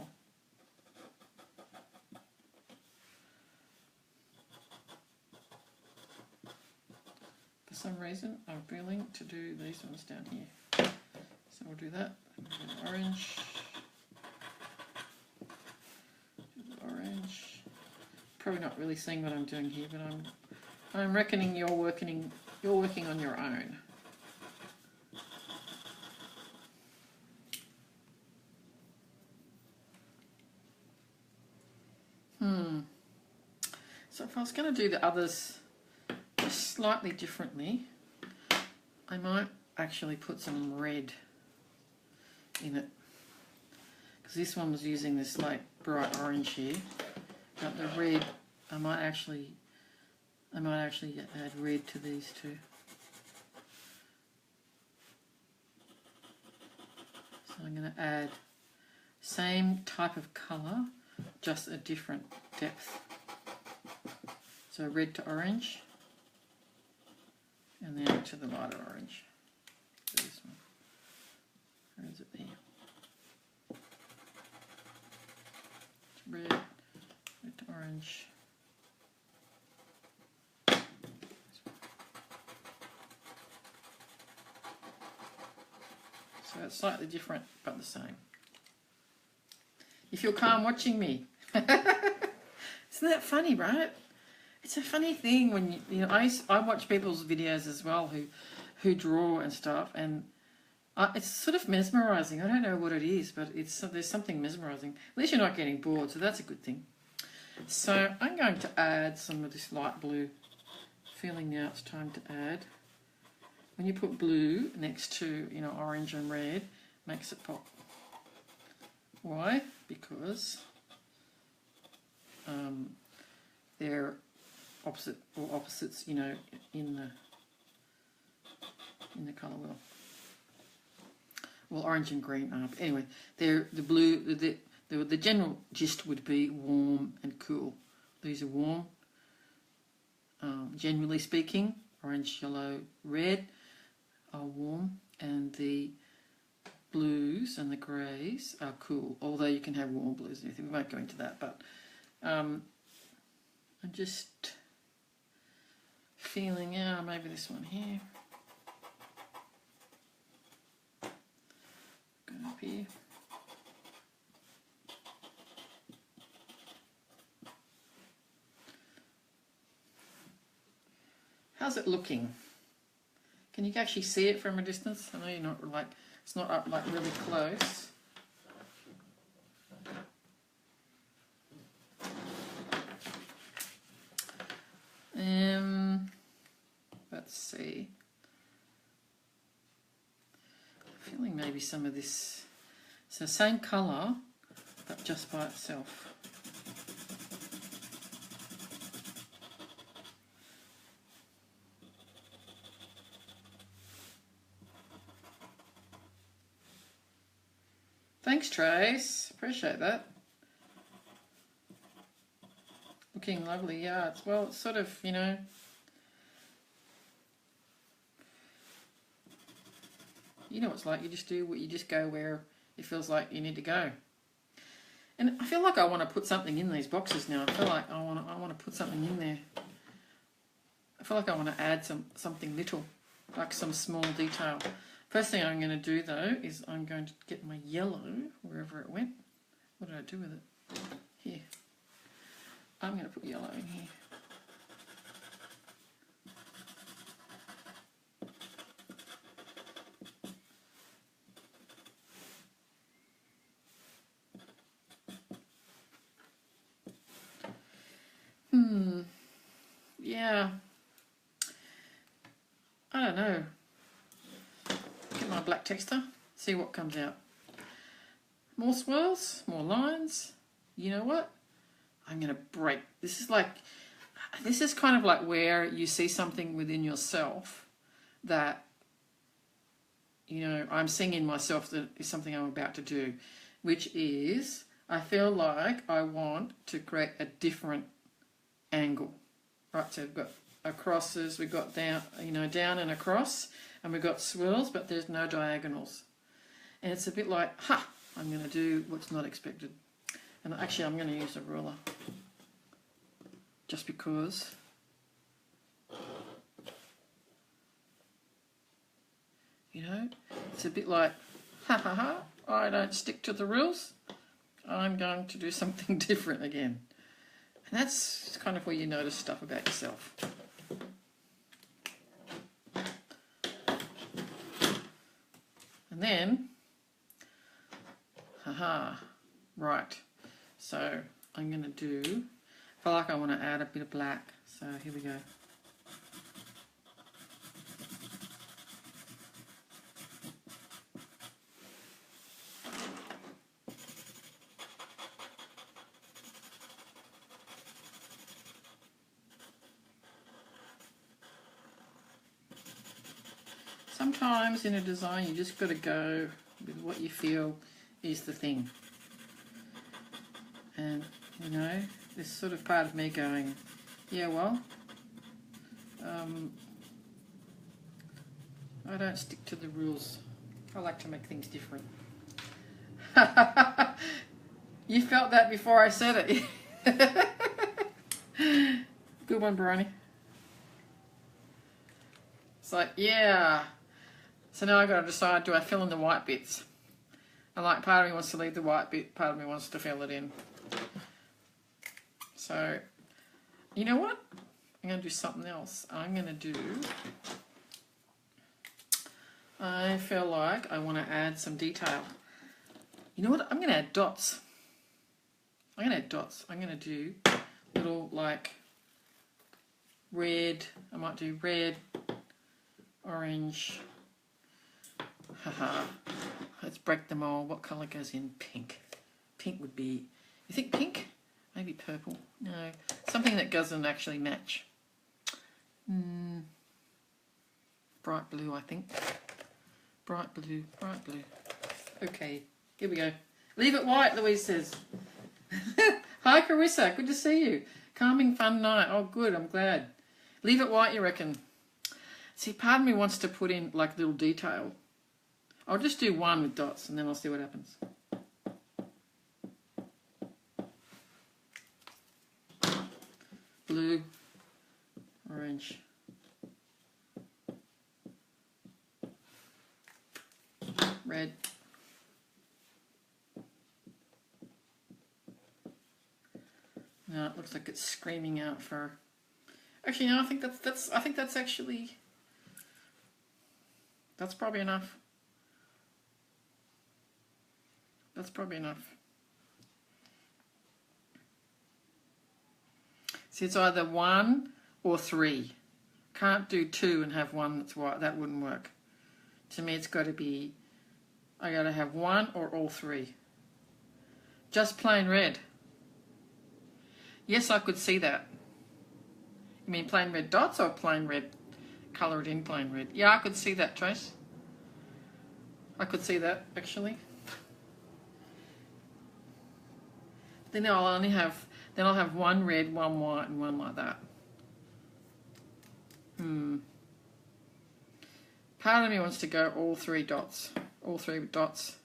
Speaker 1: some reason I'm feeling to do these ones down here. So we'll do that. Orange. Orange. Probably not really seeing what I'm doing here, but I'm reckoning you're working on your own. So if I was going to do the others just slightly differently, I might actually put some red in it, because this one was using this like bright orange here, but the red I might actually add red to these two. So I'm going to add same type of colour, just a different depth. So red to orange, and then to the lighter orange. So this one. Where is it there? Red to orange. So it's slightly different, but the same. You feel calm watching me. Isn't that funny, right? It's a funny thing when you know. I watch people's videos as well who draw and stuff, and it's sort of mesmerising. I don't know what it is, but there's something mesmerising. At least you're not getting bored, so that's a good thing. So I'm going to add some of this light blue. Feeling now it's time to add. When you put blue next to orange and red, makes it pop. Why? Because they're opposites, in the colour wheel. Well, orange and green are. But anyway, they're the blue. The general gist would be warm and cool. These are warm. Generally speaking, orange, yellow, red are warm, and the blues and the greys are cool. Although you can have warm blues and everything. We won't go into that, but I'm just feeling out maybe this one here. Go up here. How's it looking? Can you actually see it from a distance? I know you're not like, it's not up like really close. Let's see. I'm feeling maybe some of this. So same colour, but just by itself. Thanks, Trace. Appreciate that. Looking lovely, yeah. It's sort of, you know what it's like. You just go where it feels like you need to go. And I feel like I want to put something in these boxes now. I feel like I want to put something in there. I feel like I want to add something little, like some small detail. First thing I'm going to do though is I'm going to get my yellow wherever it went. What did I do with it? Here. I'm going to put yellow in here. Yeah. I don't know. Get my black texture, see what comes out. More swirls, more lines. You know what? I'm going to break. This is kind of like where you see something within yourself that, I'm seeing in myself that is something I'm about to do, which is I feel like I want to create a different angle. Right, so we've got crosses, we've got down, down and across, and we've got swirls, but there's no diagonals. And it's a bit like, I'm going to do what's not expected. And actually, I'm going to use a ruler. Just because You know, it's a bit like, ha ha ha, I don't stick to the rules. I'm going to do something different again. And that's kind of where you notice stuff about yourself. And then, haha, right. So I'm going to do, I feel like I want to add a bit of black. So here we go. Sometimes in a design you just got to go with what you feel is the thing. And, you know, there's sort of part of me going, yeah, well, I don't stick to the rules. I like to make things different. You felt that before I said it. Good one, Bryony. It's like, yeah. So now I've got to decide, do I fill in the white bits? And like, part of me wants to leave the white bit, part of me wants to fill it in. So, you know what? I'm going to do something else. I'm going to do, I feel like I want to add some detail. You know what? I'm going to add dots. I'm going to add dots. I'm going to do little, like, red. I might do red, orange. Haha. Let's break them all. What colour goes in? Pink. Pink would be, you think pink? Maybe purple. No. Something that doesn't actually match. Bright blue, I think. Bright blue, bright blue. Okay, here we go. Leave it white, Louise says. Hi, Carissa. Good to see you. Calming, fun night. Oh, good. I'm glad. Leave it white, you reckon? See, part of me wants to put in, like, little detail. I'll just do one with dots, and then I'll see what happens. Blue, orange. Red. Now it looks like it's screaming out for. Actually, no. I think that's actually. That's probably enough. That's probably enough. See, it's either 1 or 3. Can't do 2 and have one that's white. That wouldn't work. To me, it's got to be, I got to have 1 or all 3. Just plain red. Yes, I could see that. You mean plain red dots or plain red? Colour it in plain red. Yeah, I could see that, Trace. I could see that, actually. Then I'll only have, then I'll have 1 red, 1 white, and 1 like that. Part of me wants to go all 3 dots. All 3 dots.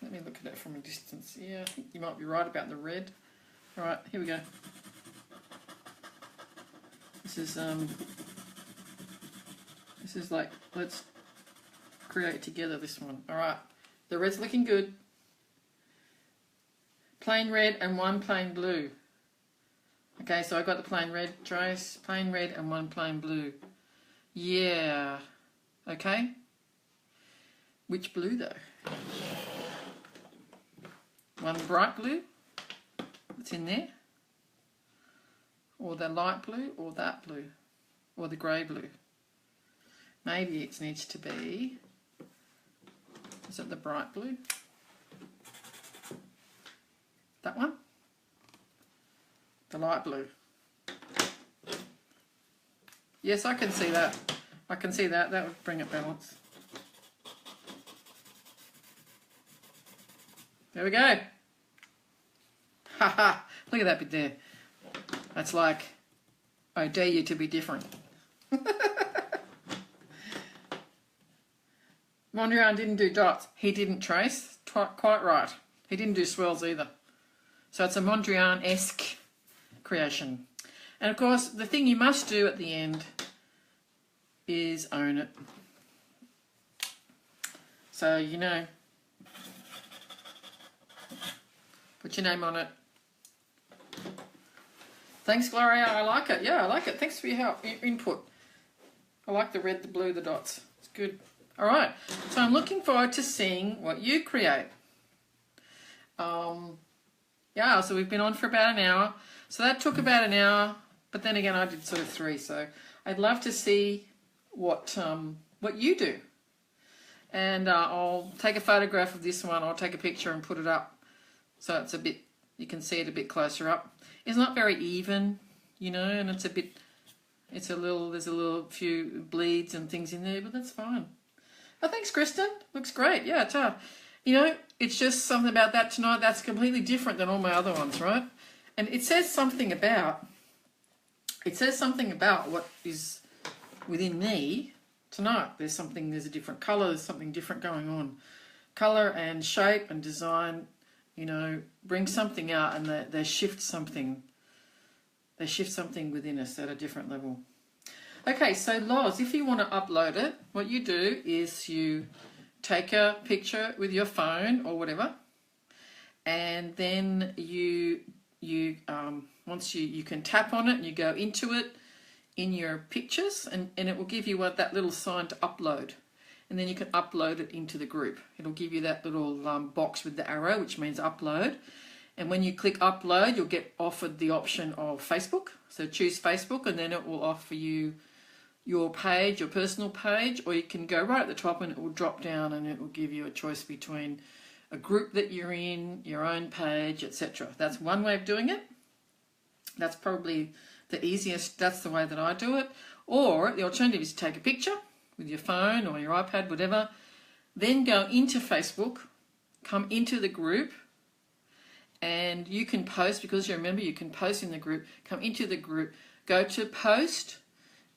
Speaker 1: Let me look at it from a distance. Yeah, I think you might be right about the red. All right, here we go. This is like, let's create together this one. All right, the red's looking good. Plain red and 1 plain blue. Okay, so I got the plain red, Trace, plain red and 1 plain blue. Yeah. Okay. Which blue though? 1 bright blue that's in there, or the light blue, or that blue, or the grey blue. Maybe it needs to be, is it the bright blue? That one? The light blue. Yes, I can see that. I can see that. That would bring it balance. There we go. Haha. Look at that bit there. That's like, I dare you to be different. Mondrian didn't do dots. He didn't trace. Quite right. He didn't do swirls either. So it's a Mondrian-esque creation. And of course, the thing you must do at the end is own it. So, put your name on it. Thanks, Gloria. I like it. Yeah, I like it. Thanks for your help, your input. I like the red, the blue, the dots. It's good. All right. So I'm looking forward to seeing what you create. Yeah, so we've been on for about an hour. So that took about an hour, but then again, I did sort of 3. So I'd love to see what you do. And I'll take a photograph of this one. I'll take a picture and put it up so it's a bit, you can see it a bit closer up. It's not very even, and it's there's a little few bleeds and things in there, but that's fine. Oh, thanks, Kristen. Looks great. Yeah, it's hard. It's just something about that tonight that's completely different than all my other ones, right? And it says something about what is within me tonight. There's a different colour, there's something different going on. Colour and shape and design, bring something out, and they shift something. They shift something within us at a different level. Okay, so Loz, if you want to upload it, what you do is you take a picture with your phone or whatever, and then you can tap on it and you go into it in your pictures, and it will give you that little sign to upload, and then you can upload it into the group. It'll give you that little box with the arrow, which means upload, and when you click upload, you'll get offered the option of Facebook. So choose Facebook, and then it will offer you your page, your personal page, or you can go right at the top and it will drop down and it will give you a choice between a group that you're in, your own page, etc. That's one way of doing it. That's probably the easiest. That's the way that I do it. Or the alternative is to take a picture with your phone or your iPad, whatever, then go into Facebook, come into the group, and you can post, because you remember you can post in the group, come into the group, go to post,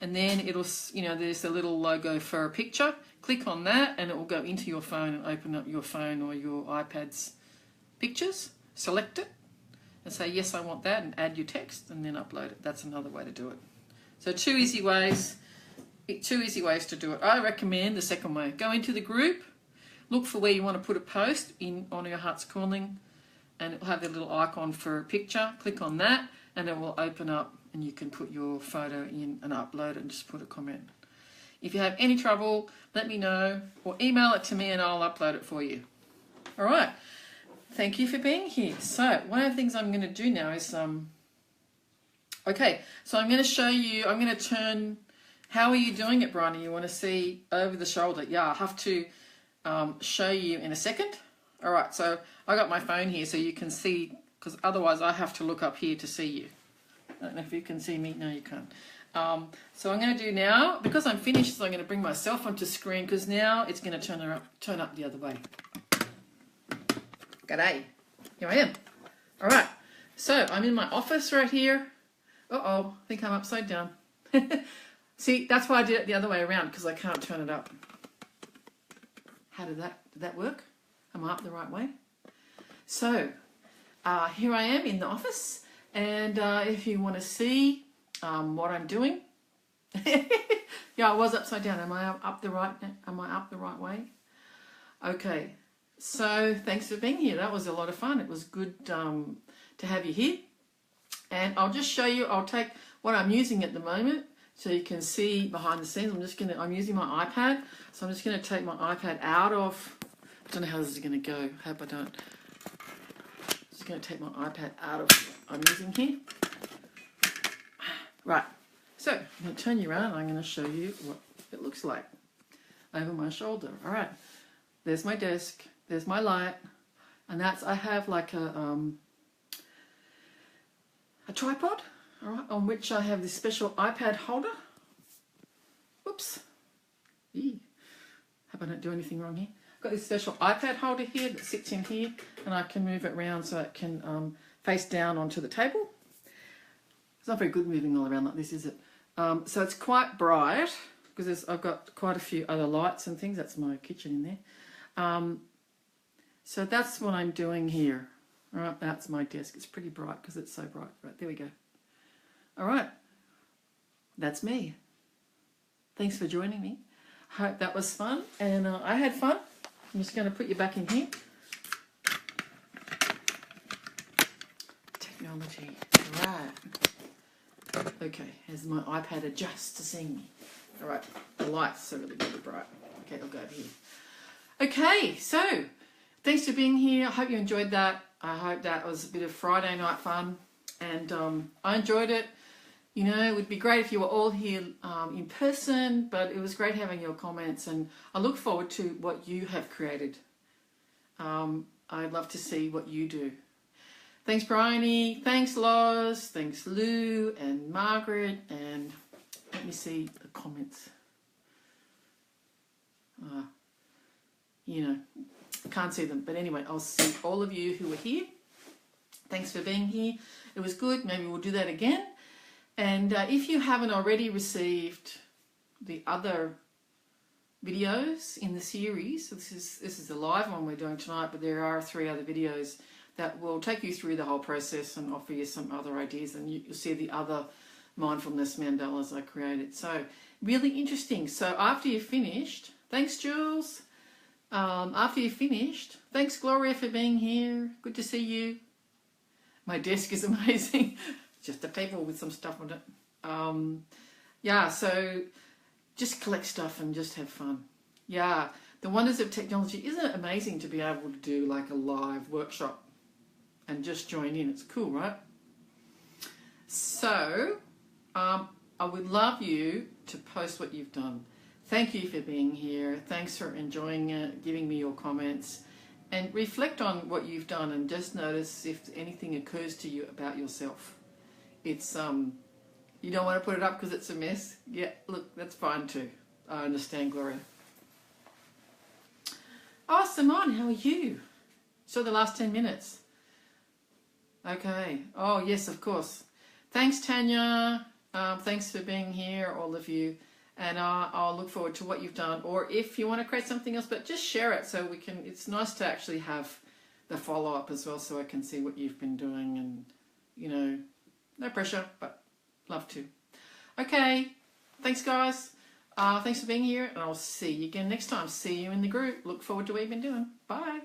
Speaker 1: and then it'll, there's a little logo for a picture. Click on that and it will go into your phone and open up your phone or your iPad's pictures. Select it and say, yes, I want that, and add your text and then upload it. That's another way to do it. So two easy ways to do it. I recommend the second way. Go into the group, look for where you want to put a post on your Heart's Calling, and it will have the little icon for a picture. Click on that and it will open up, and you can put your photo in and upload it and just put a comment. If you have any trouble, let me know or email it to me and I'll upload it for you. All right. Thank you for being here. So one of the things I'm going to do now is, okay, so I'm going to show you, I'm going to turn, how are you doing it, Bryony? You want to see over the shoulder? Yeah, I'll have to show you in a second. All right, so I got my phone here so you can see, because otherwise I have to look up here to see you. I don't know if you can see me. No, you can't. So I'm going to do now, because I'm finished, so I'm going to bring myself onto screen, because now it's going to turn up the other way. G'day. Here I am. All right. So I'm in my office right here. Uh-oh, I think I'm upside down. See, that's why I did it the other way around, because I can't turn it up. How did that work? Am I up the right way? So here I am in the office. And if you want to see what I'm doing, yeah, I was upside down. Am I up the right way? Okay. So thanks for being here. That was a lot of fun. It was good to have you here. And I'll just show you. I'll take what I'm using at the moment, so you can see behind the scenes. I'm using my iPad, so I'm just gonna take my iPad out of. I don't know how this is gonna go. Hope I don't. Just going to take my iPad out of what I'm using here. Right, so I'm going to turn you around and I'm going to show you what it looks like over my shoulder. All right, there's my desk, there's my light, and I have like a tripod, all right, on which I have this special iPad holder. Whoops. Eee. Hope I don't do anything wrong here. I've got this special iPad holder here that sits in here, and I can move it around so it can face down onto the table. It's not very good moving all around like this, is it? So it's quite bright, because I've got quite a few other lights and things. That's my kitchen in there. So that's what I'm doing here. All right, that's my desk. It's pretty bright because it's so bright. Right, there we go. All right, that's me. Thanks for joining me. Hope that was fun, and I had fun. I'm just going to put you back in here. Technology, right. Okay, as my iPad adjusts to seeing me. All right, the lights are really bright. Okay, I'll go over here. Okay, so thanks for being here. I hope you enjoyed that. I hope that was a bit of Friday night fun, and I enjoyed it. You know, it would be great if you were all here in person, but it was great having your comments, and I look forward to what you have created. I'd love to see what you do. Thanks, Bryony. Thanks, Loz. Thanks, Lou and Margaret. And let me see the comments. You know, I can't see them. But anyway, I'll see all of you who are here. Thanks for being here. It was good. Maybe we'll do that again. And if you haven't already received the other videos in the series, so this is the live one we're doing tonight, but there are 3 other videos that will take you through the whole process and offer you some other ideas, and you'll see the other mindfulness mandalas I created. So really interesting. So after you've finished, thanks Jules. After you've finished, thanks Gloria for being here. Good to see you. My desk is amazing. Just a paper with some stuff on it. Yeah, so just collect stuff and just have fun. Yeah, the wonders of technology. Isn't it amazing to be able to do like a live workshop and just join in? It's cool, right? So I would love you to post what you've done. Thank you for being here. Thanks for enjoying it, giving me your comments, and reflect on what you've done and just notice if anything occurs to you about yourself. It's you don't want to put it up because it's a mess. Yeah, look, that's fine too. I understand, Gloria. Oh, Simone, how are you? So the last 10 minutes. Okay. Oh, yes, of course. Thanks, Tanya. Thanks for being here, all of you. And I'll look forward to what you've done. Or if you want to create something else, but just share it so we can. It's nice to actually have the follow-up as well, so I can see what you've been doing. And, you know, no pressure, but love to. Okay. Thanks, guys. Thanks for being here. And I'll see you again next time. See you in the group. Look forward to what you've been doing. Bye.